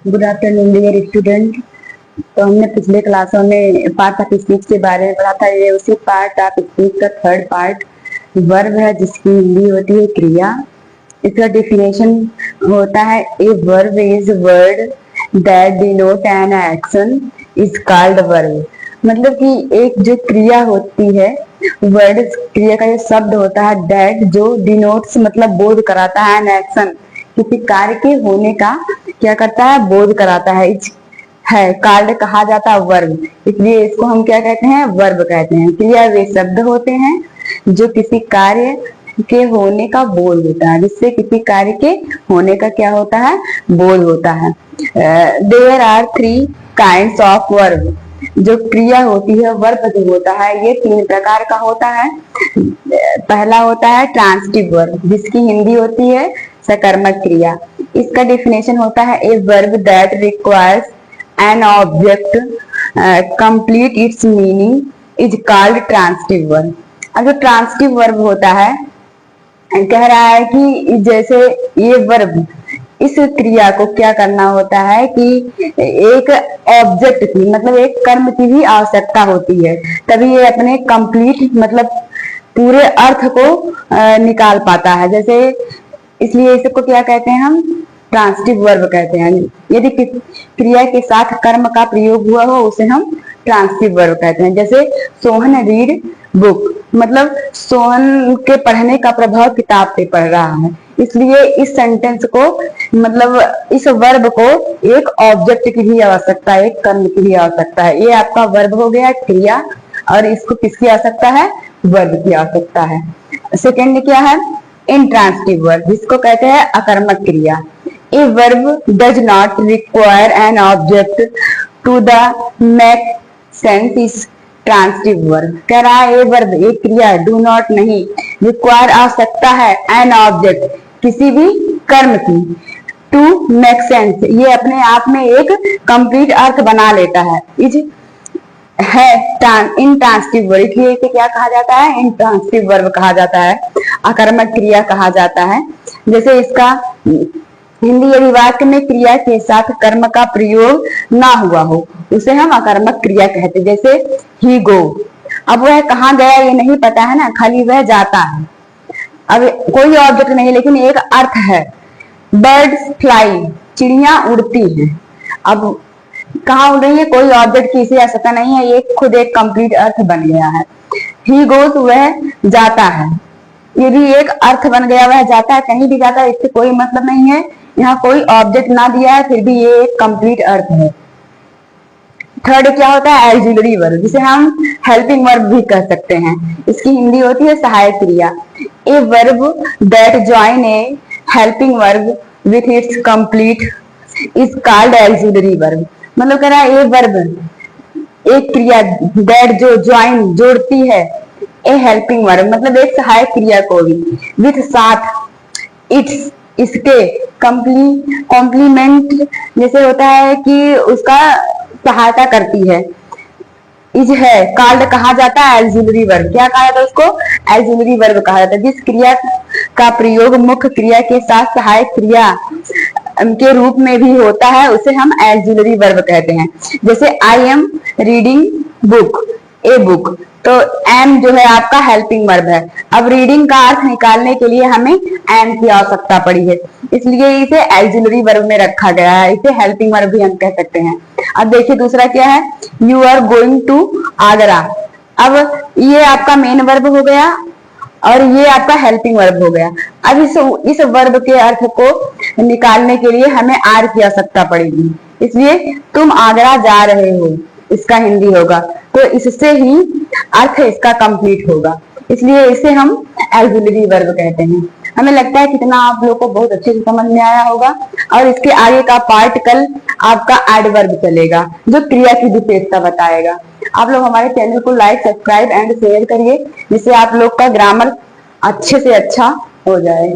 Good afternoon dear student. तो हमने पिछले क्लासों में पार्ट ऑफ स्पीच के बारे में पढ़ा था। ये उसी पार्ट ऑफ स्पीच का थर्ड पार्ट वर्ब है, जिसकी हिंदी होती है क्रिया। इसका डेफिनेशन होता है a verb is word that denote an action is called verb. मतलब कि एक जो क्रिया होती है, वर्ड क्रिया का जो शब्द होता है दैट, जो डिनोट्स मतलब बोध कराता है, एन एक्शन किसी कार्य के होने का क्या करता है, बोध कराता है, है कार्य कहा जाता है वर्ब। इसलिए इसको हम क्या कहते हैं, वर्ब कहते हैं। क्रिया वे शब्द होते हैं जो किसी कार्य के होने का बोध होता है, जिससे किसी कार्य के होने का क्या होता है, बोध होता है। There are 3 kinds of verb. जो क्रिया होती है, वर्ब जो होता है, ये 3 प्रकार का होता है। पहला होता है ट्रांसिटिव वर्ब, जिसकी हिंदी होती है सकर्मक क्रिया। इसका डेफिनेशन होता है a verb that requires an object complete it's meaning is called transitive verb. अब जो ट्रांसिटिव वर्ब होता है, कह रहा है कि जैसे ये वर्ब, इस क्रिया को क्या करना होता है कि एक ऑब्जेक्ट की मतलब एक कर्म की भी आवश्यकता होती है, तभी ये अपने कंप्लीट मतलब पूरे अर्थ को निकाल पाता है। जैसे इसलिए इसको क्या कहते हैं, हम ट्रांसिटिव वर्ब कहते हैं। यदि क्रिया के साथ कर्म का प्रयोग हुआ हो, उसे हम ट्रांसिटिव वर्ब कहते हैं। जैसे सोहन रीड बुक, मतलब सोहन के पढ़ने का प्रभाव किताब पे पड़ रहा है। इसलिए इस सेंटेंस को मतलब इस वर्ब को एक ऑब्जेक्ट की भी आवश्यकता है, एक कर्म की भी आवश्यकता है। ये आपका वर्ब हो गया क्रिया, और इसको किसकी आवश्यकता है, वर्ब की आवश्यकता है। सेकेंड क्या है, इंट्रांसिटिव वर्ब, जिसको कहते हैं अकर्मक क्रिया। A verb does not require an object to the make sense is transitive verb. कह रहा है ए वर्ब, एक क्रिया, डू नॉट नहीं, रिक्वायर आवश्यकता है, एन ऑब्जेक्ट किसी भी कर्म की, टू मेक सेंस ये अपने आप में एक कंप्लीट अर्थ बना लेता है, इज है इंट्रांसिटिव वर्ब। इसलिए इसे क्या कहा जाता है, इंट्रांसिटिव वर्ब कहा जाता है, अकर्मक क्रिया कहा जाता है। जैसे इसका हिंदी यदि वाक्य में क्रिया के साथ कर्म का प्रयोग ना हुआ हो, उसे हम अकर्मक क्रिया कहते हैं। जैसे ही गो, अब वह कहाँ गया ये नहीं पता है ना, खाली वह जाता है। अब कोई ऑब्जेक्ट नहीं, लेकिन एक अर्थ है। बर्ड्स फ्लाई, चिड़िया उड़ती है। अब कहाँ उड़ रही है, कोई ऑब्जेक्ट की इसे आवश्यकता नहीं है, ये खुद एक कंप्लीट अर्थ बन गया है। ही गोज, वह जाता है, ये भी एक अर्थ बन गया, वह जाता है, कहीं भी जाता है, इससे कोई मतलब नहीं है, यहाँ कोई ऑब्जेक्ट ना दिया है, फिर भी ये एक कंप्लीट अर्थ है। थर्ड क्या होता है, ऑक्सिलरी वर्ब, जिसे हम हेल्पिंग वर्ब भी कह सकते हैं। इसकी हिंदी होती है सहायक क्रिया। A verb that join A helping verb with its complete is called auxiliary verb. मतलब कह रहा है ए वर्ब, एक क्रिया, दैट जो ज्वाइन जोड़ती है, ए हेल्पिंग वर्ब मतलब एक सहायक क्रिया को भी, विथ साथ, इट्स इसके, कॉम्प्लीमेंट जैसे होता है कि उसका सहायता करती है, इज है, कॉल्ड कहा जाता है ऑक्सिलरी वर्ब। क्या कहा जाता है उसको, ऑक्सिलरी वर्ब कहा जाता है। जिस क्रिया का प्रयोग मुख्य क्रिया के साथ सहायक क्रिया के रूप में भी होता है, उसे हम ऑक्सिलरी वर्ब कहते हैं। जैसे I am reading book, a book, तो एम जो है आपका हेल्पिंग वर्ब है। अब रीडिंग का अर्थ निकालने के लिए हमें एम की आवश्यकता पड़ी है, इसलिए इसे ऑक्सिलरी वर्ब में रखा गया है। इसे हेल्पिंग वर्ब भी हम कह सकते हैं। अब देखिए दूसरा क्या है, you are going to Agra. अब ये आपका मेन वर्ब हो गया और ये आपका हेल्पिंग वर्ब हो गया। अब इस वर्ब के अर्थ को निकालने के लिए हमें आर की आवश्यकता पड़ेगी, इसलिए तुम आगरा जा रहे हो, इसका हिंदी होगा, तो इससे ही अर्थ इसका कंप्लीट होगा, इसलिए इसे हम ऑक्सिलरी वर्ब कहते हैं। हमें लगता है कितना आप लोग को बहुत अच्छे से समझ में आया होगा। और इसके आगे का पार्ट कल आपका एडवर्ब चलेगा, जो क्रिया की विशेषता बताएगा। आप लोग हमारे चैनल को लाइक, सब्सक्राइब एंड शेयर करिए, जिससे आप लोग का ग्रामर अच्छे से अच्छा हो जाए।